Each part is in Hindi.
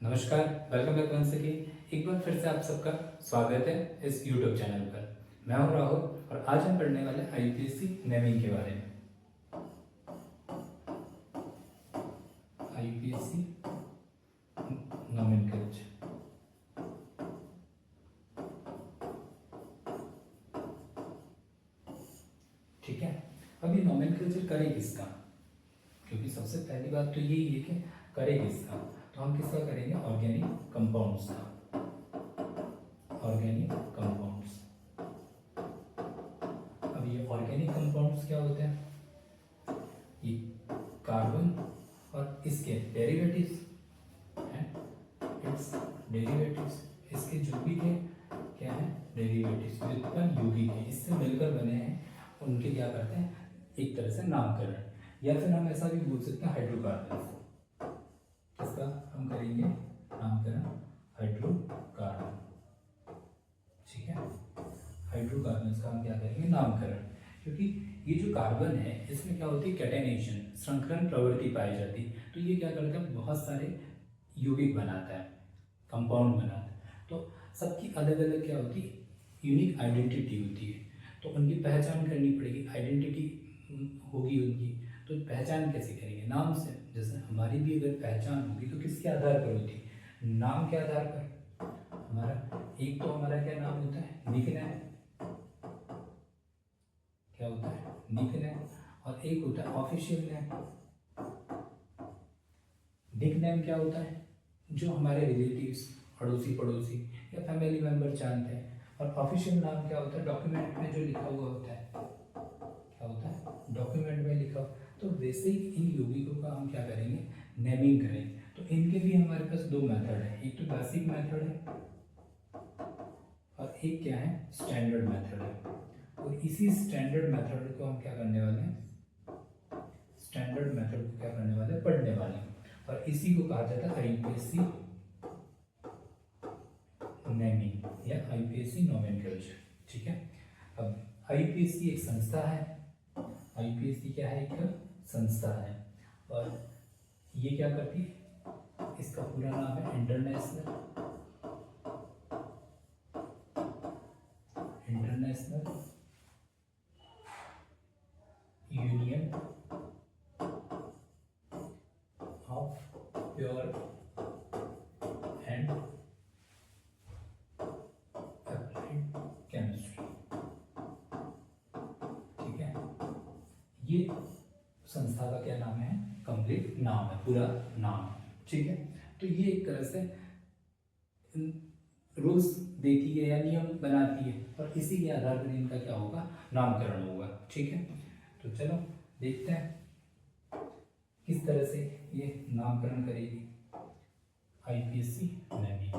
नमस्कार, वेलकम बैक वंस अगेन। एक बार फिर से आप सबका स्वागत है इस YouTube चैनल पर। मैं हूं राहुल और आज हम पढ़ने वाले आईपीएससी नेमिंग के बारे में। IPSC nomenclature. ठीक है, अब ये नोमेनक्लेचर करें किसका? क्योंकि सबसे पहली बात तो यही है कि करें किसका, तो हम किसका करेंगे? ऑर्गेनिक कंपाउंड्स का। Organic compounds. अब ये ऑर्गेनिक कंपाउंड्स क्या होते हैं? ये कार्बन और इसके डेरिवेटिव्स एंड इट्स डेरिवेटिव्स, इसके जो भी थे क्या है? डेरिवेटिव्स, व्युत्पन्न यौगिक है, इससे मिलकर बने हैं, उनके क्या करते हैं? एक तरह से नामकरण, या फिर हम ऐसा भी बोल सकते हैं हाइड्रोकार्बन। इसका हम करेंगे नामकरण हाइड्रोकार्बन। ठीक है, हाइड्रोकार्बन का हम क्या करेंगे? नामकरण। क्योंकि ये जो कार्बन है इसमें क्या होती है? कैटेनेशन, श्रृंखलन प्रवृत्ति पाई जाती है। तो ये क्या करता है? बहुत सारे यौगिक बनाता है, कंपाउंड बनाता है। तो सबकी अलग अलग क्या होती है? यूनिक आइडेंटिटी होती है। तो उनकी पहचान करनी पड़ेगी, आइडेंटिटी होगी उनकी। तो पहचान कैसे करेंगे? नाम से। जैसे हमारी भी अगर पहचान होगी तो किसके आधार पर होती है? नाम के आधार पर। हमारा एक तो हमारा क्या नाम होता है? निकनेम। क्या होता है? निकनेम। और एक होता है ऑफिशियल नेम। निकनेम क्या होता है? जो हमारे रिलेटिव्स, अड़ोसी पड़ोसी या फैमिली मेंबर जानते हैं। और ऑफिशियल नाम क्या होता है? डॉक्यूमेंट में जो लिखा हुआ होता है। क्या होता है? डॉक्यूमेंट में लिखा। तो वैसे ही इन यौगिकों का हम क्या करेंगे? नेमिंग करेंगे। तो इनके भी हमारे पास दो मेथड है, एक तो बेसिक मेथड है और एक क्या है? स्टैंडर्ड मेथड है। और इसी स्टैंडर्ड मेथड को हम क्या करने वाले हैं? स्टैंडर्ड मेथड को क्या करने वाले? पढ़ने वाले हैं। और इसी को कहा जाता है आईपीएससी नेमिंग या आईपीएससी नोमेनक्लेचर। ठीक है, अब आईपीएससी एक संस्था है। आईपीएससी क्या है? एक संस्था है। और ये क्या करती है? इसका पूरा नाम है international union of pure and applied chemistry. ठीक है, ये संस्था का क्या नाम है? कंप्लीट नाम है, पूरा नाम। ठीक है, तो ये एक तरह से रूल्स देती है या नियम बनाती है और इसी के आधार पर इनका क्या होगा? नामकरण होगा। ठीक है, तो चलो देखते हैं किस तरह से ये नामकरण करेगी आईपीएससी नेमिंग।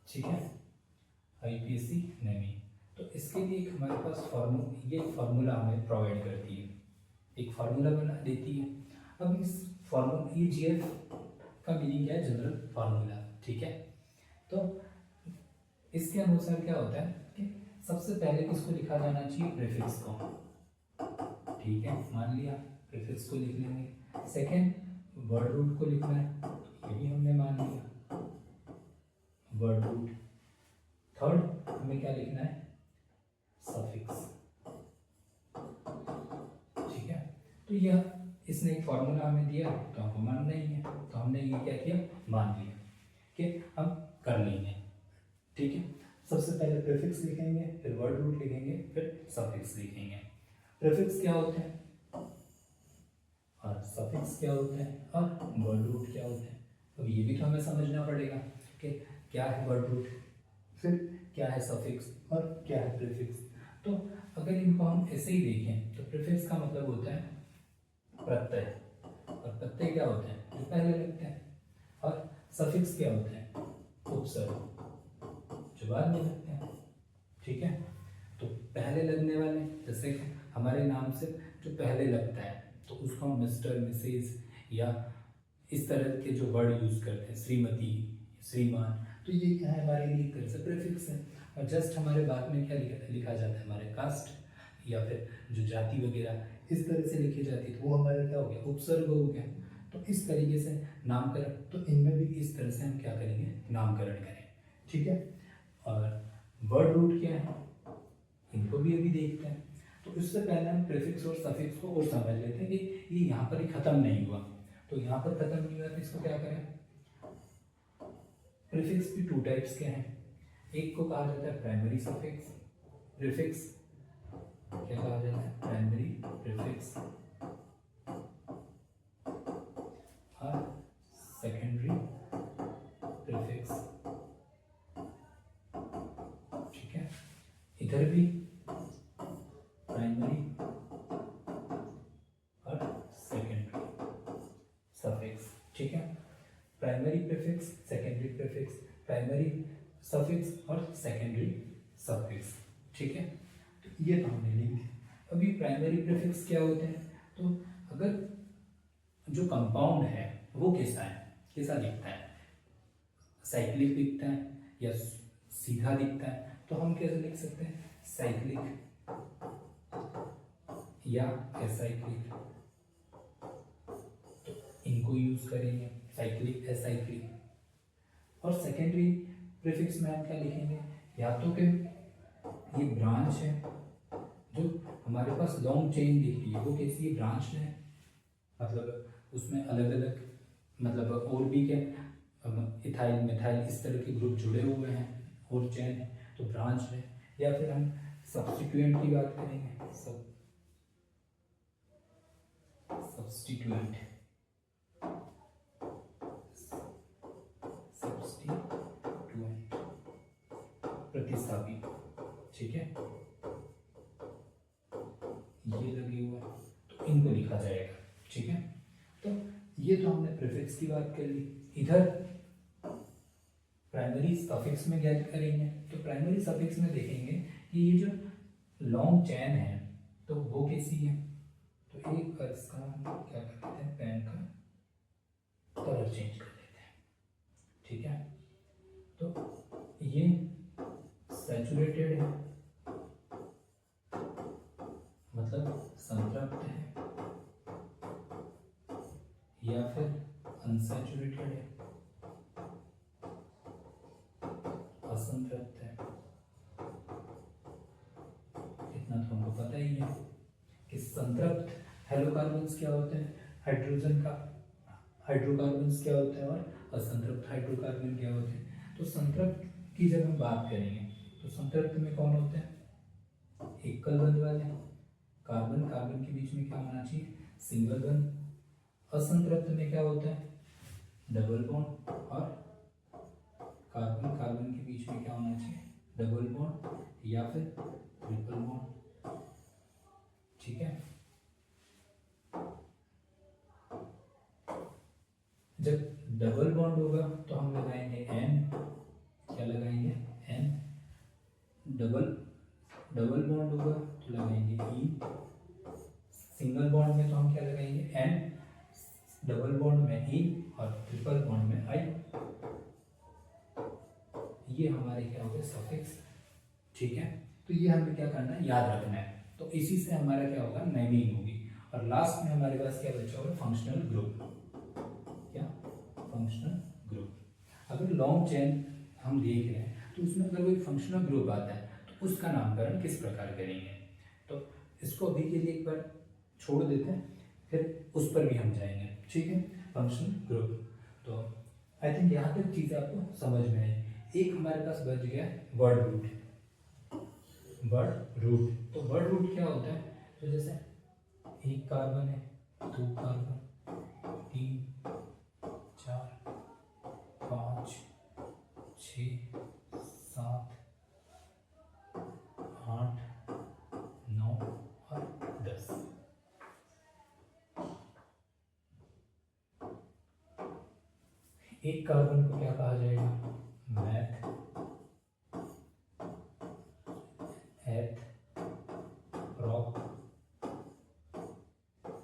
ठीक है, आईपीएससी नेमिंग। तो इसके लिए एक हमारे पास ये फार्मूला हमें प्रोवाइड करती है, एक फार्मूला बना देती है। अब इस फार्मूला, ये जीएफ का मीनिंग क्या है? General formula. ठीक है, तो इसके अनुसार क्या होता है कि सबसे पहले किसको लिखा जाना चाहिए? प्रीफिक्स को। ठीक है, मान लिया प्रीफिक्स को लिख लेंगे। सेकेंड, वर्ड रूट को लिखना है, ये भी हमने मान लिया, वर्ड रूट। थर्ड, हमें क्या लिखना है? सफिक्स। ठीक है, तो यह इसने एक फॉर्मूला हमें दिया तो हमको मानना ही है, तो हमने ये क्या किया? मान लिया कि हम कर लेंगे। ठीक है, सबसे पहले प्रीफिक्स लिखेंगे, फिर वर्ड रूट लिखेंगे, फिर सफिक्स लिखेंगे। प्रीफिक्स क्या होते हैं और सफिक्स क्या होते हैं और वर्ड रूट क्या होते हैं? अब ये भी तो हमें समझना पड़ेगा कि क्या है वर्ड रूट, फिर क्या है सफिक्स और क्या है प्रीफिक्स। तो अगर इनको हम ऐसे ही देखें तो प्रीफिक्स का मतलब होता है प्रत्यय, और प्रत्यय क्या होते हैं? जो पहले लगते हैं। और सफिक्स क्या होते हैं? उपसर्ग, जो बाद में लगते हैं। ठीक है, तो पहले लगने वाले, जैसे हमारे नाम से जो पहले लगता है तो उसको हम मिस्टर, मिसेज या इस तरह के जो वर्ड यूज करते हैं, श्रीमती, श्रीमान, तो ये क्या है? हमारे लिए एक तरह से प्रीफिक्स है। और जस्ट हमारे बाद में क्या लिखा जाता है? हमारे कास्ट या फिर जो जाति वगैरह, इस तरह से लिखी जाती तो वो हमारा क्या हो गया, उपसर्ग हो गया। तो इस तरीके से नामकरण, तो इनमें भी इस तरह से हम क्या करेंगे, नामकरण करें, ठीक है। और वर्ड रूट क्या है, इनको भी अभी देखते हैं। तो इससे पहले हम प्रीफिक्स और सफिक्स को और समझ लेते हैं कि ये यहाँ पर ही खत्म नहीं हुआ। तो यहाँ पर खत्म नहीं हुआ तो इसको क्या करें, प्रीफिक्स भी टू टाइप्स के हैं। एक को कहा जाता है प्राइमरी सफिक्स प्रीफिक्स, क्या कहा जाता है, प्राइमरी प्रीफिक्स, और सेकेंडरी प्रीफिक्स, ठीक है। इधर भी प्राइमरी और सेकेंडरी सफिक्स, ठीक है। Primary prefix, secondary prefix, primary suffix और सेकेंडरी सफिक्स, ठीक है। तो ये तो हमने लिख दिया। अभी प्राइमरी प्रीफिक्स क्या होते हैं, तो अगर जो कंपाउंड है वो कैसा है, कैसा दिखता है, साइक्लिक दिखता है या सीधा दिखता है, तो हम कैसे लिख सकते हैं, साइक्लिक या एसाइक्लिक, तो इनको यूज करेंगे, साइक्लिक एसाइक्लिक। और सेकेंडरी प्रीफिक्स में हम क्या लिखेंगे, या तो कि ये ब्रांच है, जो हमारे पास लॉन्ग चेन दिख रही है वो कैसी है, ब्रांच है, मतलब उसमें अलग अलग, मतलब और भी क्या, इथाइल मिथाइल इस तरह के ग्रुप जुड़े हुए हैं और चेन है, तो ब्रांच है। या फिर हम सब्स्टिट्यूएंट की बात करेंगे, सब्स्टिट्यूएंट, सब्स्टिट्यूएंट प्रतिस्थापी, ठीक है, ये लगे हुआ है तो इनको लिखा जाएगा, ठीक है। तो ये तो हमने प्रीफिक्स की बात कर ली। इधर प्राइमरी सफिक्स में क्या करेंगे, तो प्राइमरी सफिक्स में देखेंगे कि ये जो लॉन्ग चेन है तो वो कैसी है, तो एक इसका हम क्या कर देते हैं, पेन का कलर चेंज कर देते हैं, ठीक है। तो ये सैचुरेटेड है, मतलब संतृप्त है, या फिर अनसैचुरेटेड है, असंतृप्त है। इतना तो हमको पता ही है कि संतृप्त हाइड्रोकार्बन्स क्या होते हैं, हाइड्रोजन का हाइड्रोकार्बन्स क्या होते हैं, और असंतृप्त हाइड्रोकार्बन क्या होते हैं। तो संतृप्त की जब हम बात करेंगे तो संतृप्त में कौन होते हैं, एकल बंध वाले कार्बन, कार्बन के बीच में क्या होना चाहिए, सिंगल बंध। असंतृप्त में क्या होता है, डबल बॉन्ड, और कार्बन कार्बन के बीच में क्या होना चाहिए, डबल बॉन्ड या फिर ट्रिपल बॉन्ड, ठीक है। जब डबल बॉन्ड होगा तो हम लगाएंगे एन, क्या लगाएंगे, एन। डबल बॉन्ड होगा तो लगाएंगे ई। सिंगल बॉन्ड में तो हम क्या लगाएंगे, एन, डबल बॉन्ड में ई, और ट्रिपल बॉन्ड में आई। ये हमारे क्या हो गए, सफिक्स, ठीक है। तो ये हमें क्या करना है, याद रखना है। तो इसी से हमारा क्या होगा, नेमिंग होगी। और लास्ट में हमारे पास क्या बचा होगा, फंक्शनल ग्रुप। क्या, फंक्शनल ग्रुप। अगर लॉन्ग चेन हम देख रहे हैं तो उसमें अगर कोई फंक्शनल ग्रुप आता है तो उसका नामकरण किस प्रकार करेंगे, तो इसको अभी के लिए एक बार छोड़ देते हैं, फिर उस पर भी हम जाएंगे, ठीक है। फंक्शनल ग्रुप, तो आई थिंक यहाँ तक चीज़ आपको समझ में आई। एक हमारे पास बच गया वर्ड रूट। वर्ड रूट, तो वर्ड रूट क्या होता है, तो जैसे एक कार्बन है, दो कार्बन, 3, 4, 5, 6, 7, 8, 9 और 10। एक कार्बन को क्या कहा जाएगा, मैथ, एथ, प्रॉप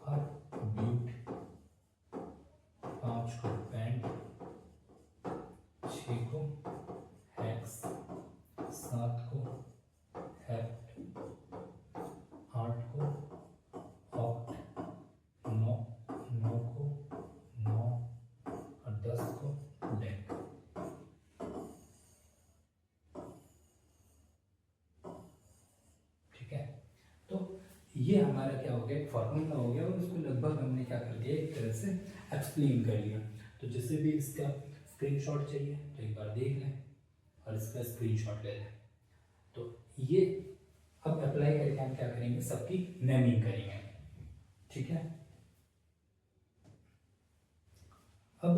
और ब्यूट। 5 को पेंट, 6 को हेक्स, 7 को हेप्ट, 8 को ऑक्ट, ये हमारा क्या हो गया, फॉर्मूला हो गया, और उसको लगभग हमने क्या कर दिया, एक तरह से एक्सप्लेन कर लिया। तो जिससे भी इसका स्क्रीनशॉट चाहिए तो एक बार देख लें और इसका स्क्रीनशॉट ले लें। तो ये अब अप्लाई करके हम क्या करेंगे, सबकी नेमिंग करेंगे, ठीक है। अब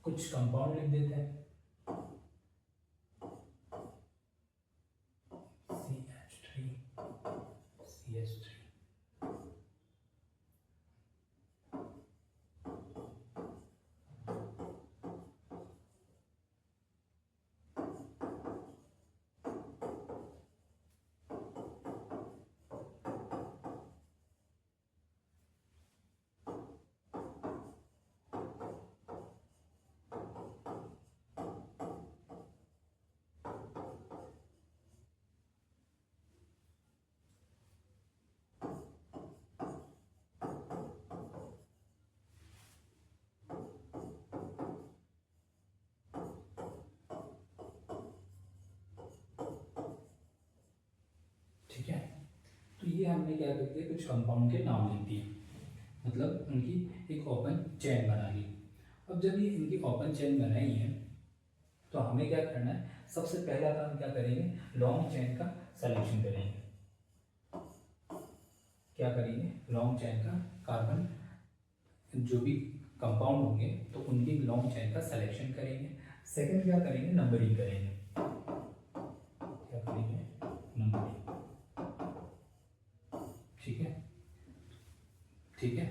कुछ कंपाउंड लिख देते हैं, CH3 CH3। ठीक है, तो ये हमने क्या कर दिया, कुछ कंपाउंड के नाम लिख दिए, मतलब उनकी एक ओपन चेन बना ली। अब जब ये इनकी ओपन चेन बनाई है तो हमें क्या करना है, सबसे पहला काम क्या करेंगे, लॉन्ग चेन का सिलेक्शन करेंगे। क्या करेंगे, लॉन्ग चेन का कार्बन जो भी कंपाउंड होंगे तो उनकी लॉन्ग चेन का सिलेक्शन करेंगे। सेकंड क्या करेंगे, नंबरिंग करेंगे। क्या करेंगे, नंबरिंग, ठीक है, ठीक है।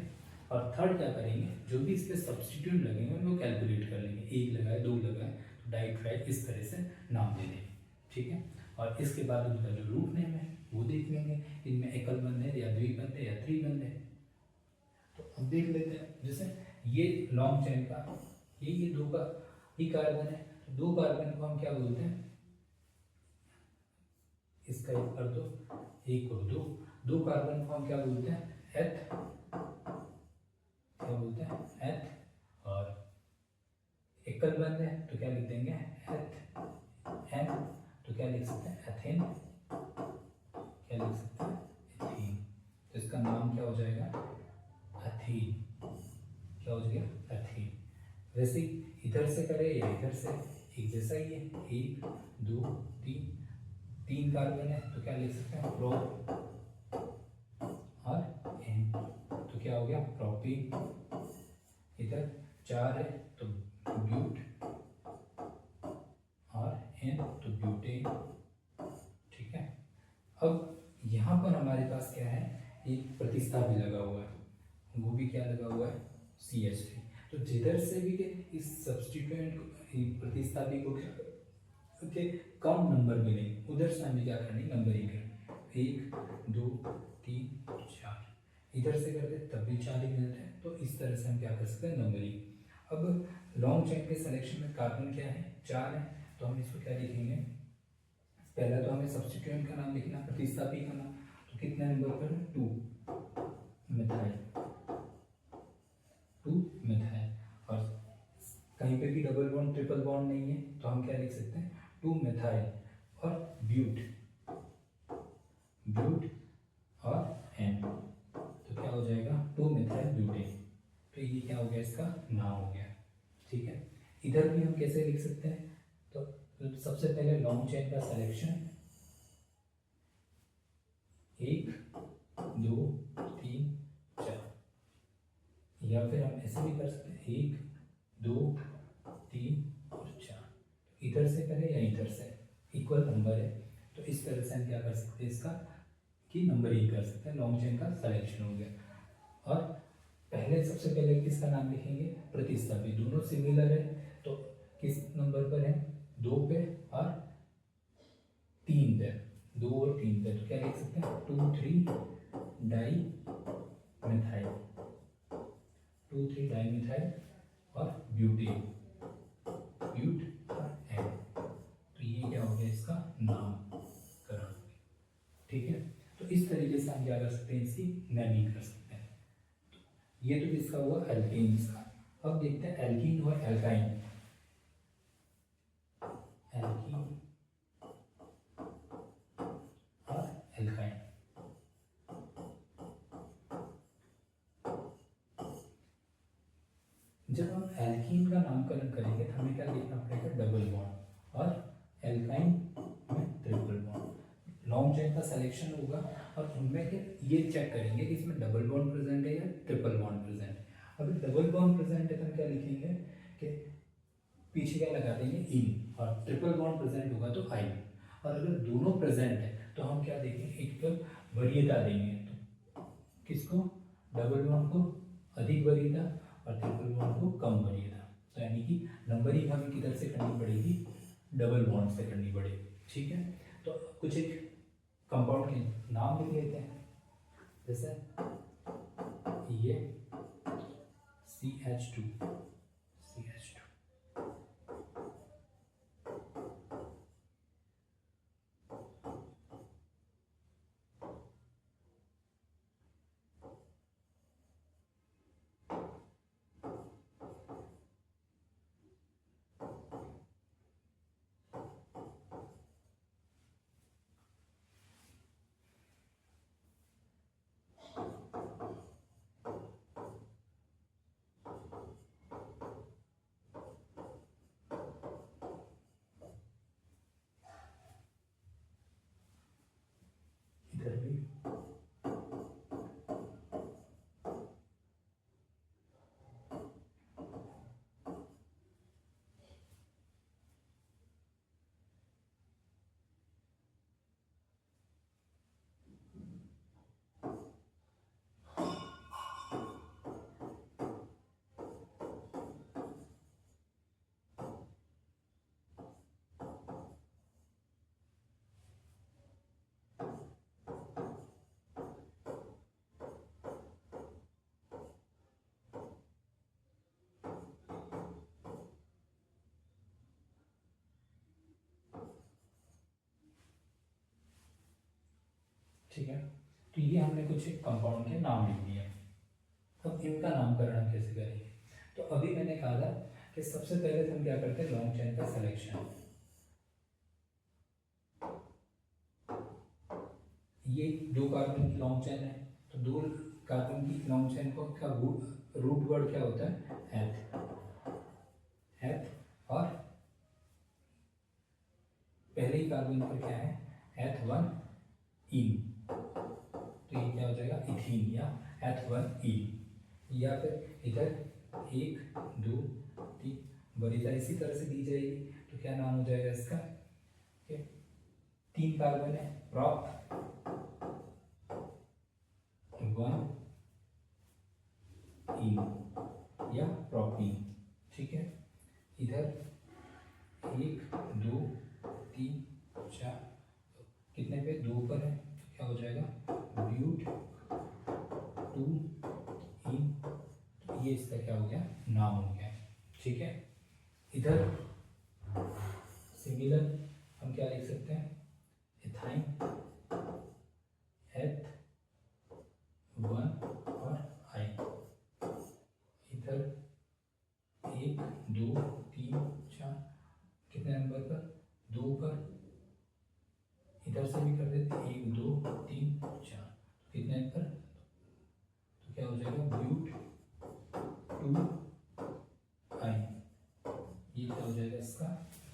और थर्ड क्या करेंगे, जो भी इस पे सब्स्टिट्यूट लगेंगे उनको कैलकुलेट कर लेंगे, एक लगाए, दो लगाए, तो डाई ट्राई इस तरह से नाम दे देंगे, ठीक है। और इसके बाद उनका जो रूट नेम है वो देख लेंगे, इनमें एकल बंद है या द्विबंध है या त्रिबंध है। तो अब देख लेते हैं, जैसे ये लॉन्ग चेन का ये दो का ही कार्बन है, तो दो कार्बन को हम क्या बोलते हैं, इसका एक कर दो, एक और दो, दो कार्बन को हम क्या बोलते हैं, एथ, क्या बोलते हैं, एथ। और एकल बंद है तो क्या लिख देंगे, एथ एन, तो क्या लिख सकते हैं, एथेन, क्या लिख सकते हैं, एथीन। तो इसका नाम क्या हो जाएगा, एथीन, क्या हो जाएगा, एथीन। वैसे इधर से करें या इधर से, एक जैसा ही है, एक दो तीन, तीन कार्बन है तो क्या लिख सकते हैं, प्रो और एन, तो क्या हो गया, प्रोपीन। इधर चार है तो ब्यूट और एन तो ब्यूटेन, ठीक है। अब यहाँ पर हमारे पास क्या है, एक प्रतिस्थापी लगा हुआ है, वो भी क्या लगा हुआ है, CH3। तो जिधर से भी इस सब्स्टिट्यूएंट प्रतिस्थापी को के कम नंबर मिलेंगे उधर से हमें क्या करनी, नंबरिंग करनी, एक दो तीन चार, इधर से करते तब भी चार ही मिलते हैं, तो इस तरह से हम क्या कर सकते हैं, नंबरिंग। अब लॉन्ग चेन के सिलेक्शन में कार्बन क्या है, चार है, तो हम इसको क्या लिखेंगे, पहला तो हमें सब्स्टिट्यूएंट का नाम लिखना, प्रतिस्थापी का नाम, तो कितने नंबर पर, 2 मिथाइल, 2 मिथाइल। और कहीं पे भी डबल बॉन्ड ट्रिपल बॉन्ड नहीं है तो हम क्या लिख सकते हैं, 2 मिथाइल और ब्यूट, ब्यूट और एन, तो क्या हो जाएगा, 2 मिथाइल ब्यूटेन। तो ये क्या हो गया, इसका नाम हो गया, ठीक है। इधर भी हम कैसे लिख सकते हैं, तो सबसे पहले लॉन्ग चेन का सिलेक्शन, 1 2 3 4, या फिर हम ऐसे भी कर सकते हैं, 1 2 3 और 4, इधर से करें या इधर से, इक्वल नंबर है तो इस तरह से हम क्या कर सकते हैं, इसका की नंबरिंग कर सकते हैं, लॉन्ग चेन का सिलेक्शन हो गया। और पहले सबसे पहले किसका नाम लिखेंगे, प्रतिस्थापी, दोनों सिमिलर है तो किस नंबर पर है, 2 पे और 3 पे, 2 और 3 पे, तो क्या लिख सकते हैं, 2 3 डाई मिथाइल, 2 3 डाई मिथाइल और ब्यूटेन, ब्यूट और एन, तो ये क्या हो गया, इसका नामकरण, ठीक है। तो इस तरीके से हम क्या कर सकते हैं, इसकी नेमिंग कर सकते हैं। ये तो किसका हुआ, एल्केन्स का। अब देखते हैं एल्कीन और एल्काइन, एल्कीन और एल्काइन। जब हम एल्कीन का नामकरण करेंगे तो हमें क्या देखना पड़ेगा, डबल बॉन्ड, और एल्काइन में ट्रिपल बॉन्ड। लॉन्ग चेन का सिलेक्शन होगा और उनमें फिर ये चेक करेंगे कि इसमें डबल बॉन्ड प्रेजेंट है या ट्रिपल बॉन्ड प्रेजेंट है। अगर डबल बॉन्ड प्रेजेंट है तो हम क्या लिखेंगे कि पीछे क्या लगा देंगे, इन, और ट्रिपल बॉन्ड प्रेजेंट होगा तो आई। और अगर दोनों प्रेजेंट है तो हम क्या देंगे, एक तो वरीयता देंगे, तो किसको, डबल बॉन्ड को अधिक वरीयता और ट्रिपल बॉन्ड को कम वरीयता। तो यानी कि नंबरिंग हमें किधर से करनी पड़ेगी, डबल बॉन्ड से करनी पड़ेगी। ठीक है, तो कुछ एक कंपाउंड के नाम लिख लेते हैं, जैसे ये CH2, इधर भी ठीक है। तो ये हमने कुछ कंपाउंड के नाम लिख दिए। अब इनका नामकरण हम कैसे करेंगे, तो अभी मैंने कहा था कि सबसे पहले तो हम क्या करते हैं, लॉन्ग चेन का सिलेक्शन। ये दो कार्बन की लॉन्ग चेन है, तो दो कार्बन की लॉन्ग चेन को का रूट वर्ड क्या होता है, एथ, और पहले ही कार्बन पर क्या है, H1 इन, तो ये क्या हो जाएगा, इथीन या H1 इन। या फिर इधर 1 2 3 वरीयता इसी तरह से दी जाएगी, तो क्या नाम हो जाएगा इसका, 3 कार्बन है, प्रॉप 1 इन या प्रोपीन। ठीक है, इधर 1 2 3 4, कितने पे, 2 पर है, तो क्या हो जाएगा, ब्यूट 2 इन, तो ये इसका क्या हो गया, नाम हो गया। ठीक है, इधर सिमिलर हम क्या लिख सकते हैं, इथाइन, एथ 1 और आई। इधर 1 2 3 4, कितने नंबर पर, 2 पर, इधर से भी कर देते 1 2 3 4, कितने पर, तो क्या हो जाएगा, ब्यूट 2 आई, ये क्या हो जाएगा इसका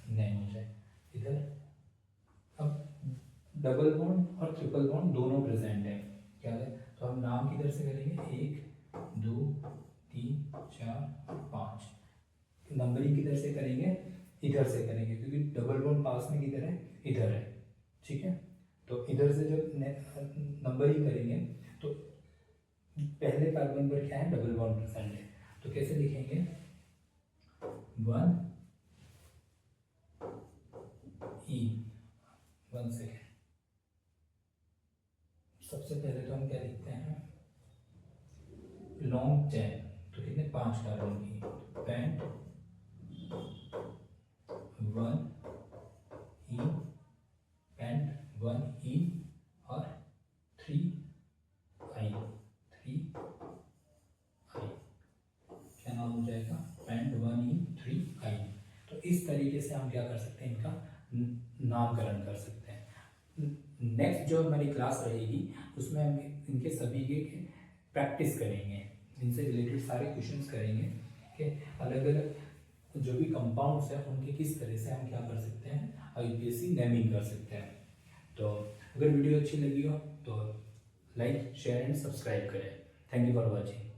नेम हो जाए। इधर अब डबल बॉन्ड और ट्रिपल बॉन्ड दोनों प्रेजेंट है, क्या है, तो हम नाम किधर से करेंगे, 1 2 3 4 5, नंबरिंग किधर से करेंगे, इधर से करेंगे, क्योंकि डबल बॉन्ड पास में किधर है, इधर है। ठीक है, तो इधर से जब नंबरिंग करेंगे तो पहले कार्बन पर क्या है, डबल बॉन्ड प्रेजेंट है, तो कैसे लिखेंगे, 1 ई, 1 सेकेंड। सबसे पहले तो हम क्या लिखते हैं, लॉन्ग चेन, तो कितने, 5 कार्बन की, पेंट 1 ई, पेंट 1 ई और 3 आई, क्या नाम हो जाएगा, पेंट 1 ई 3 आई। तो इस तरीके से हम क्या कर सकते हैं, इनका नामकरण कर सकते हैं। नेक्स्ट जो हमारी क्लास रहेगी उसमें हम इनके सभी के प्रैक्टिस करेंगे, इनसे रिलेटेड सारे क्वेश्चंस करेंगे ठीक है। अलग अलग जो भी कंपाउंड्स हैं उनके किस तरह से हम क्या कर सकते हैं, IUPAC नेमिंग कर सकते हैं। तो अगर वीडियो अच्छी लगी हो तो लाइक शेयर एंड सब्सक्राइब करें। Thank you for watching.